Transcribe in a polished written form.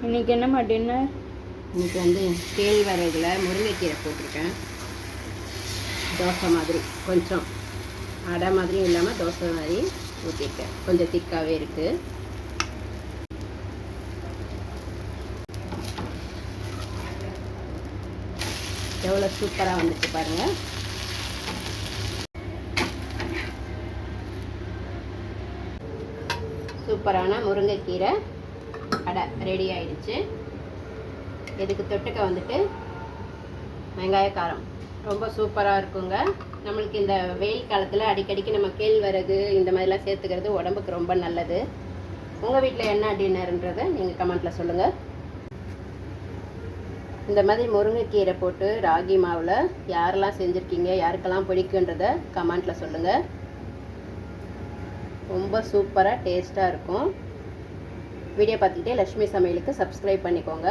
இன்றைக்கி என்னம்மா டின்னர்? இன்றைக்கி வந்து கேழ்வரகுல முருங்கைக்கீரை போட்டிருக்கேன். தோசை மாதிரி கொஞ்சம் அடை மாதிரியும் இல்லாமல் தோசை மாதிரி ஊற்றிருக்கேன். கொஞ்சம் திக்காகவே இருக்குது. எவ்வளோ சூப்பராக வந்துச்சு பாருங்கள். சூப்பரான முருங்கைக்கீரை அடை ரெடி ஆயிடுச்சு. இதுக்கு தொட்டுக்க வந்துட்டு வெங்காய காரம் ரொம்ப சூப்பராக இருக்குங்க. நம்மளுக்கு இந்த வெயில் காலத்தில் அடிக்கடிக்கு நம்ம கேழ்வரகு இந்த மாதிரிலாம் சேர்த்துக்கிறது உடம்புக்கு ரொம்ப நல்லது. உங்கள் வீட்டில் என்ன டின்னர்ன்றதை நீங்கள் கமெண்ட்டில் சொல்லுங்கள். இந்த மாதிரி முருங்கைக்கீரை போட்டு ராகி மாவில் யாரெல்லாம் செஞ்சுருக்கீங்க, யாருக்கெல்லாம் பிடிக்குன்றதை கமெண்ட்டில் சொல்லுங்கள். ரொம்ப சூப்பராக டேஸ்ட்டாக இருக்கும். வீடியோ பார்த்துக்கிட்டே லக்ஷ்மி சமையலுக்கு சப்ஸ்கிரைப் பண்ணிக்கோங்க.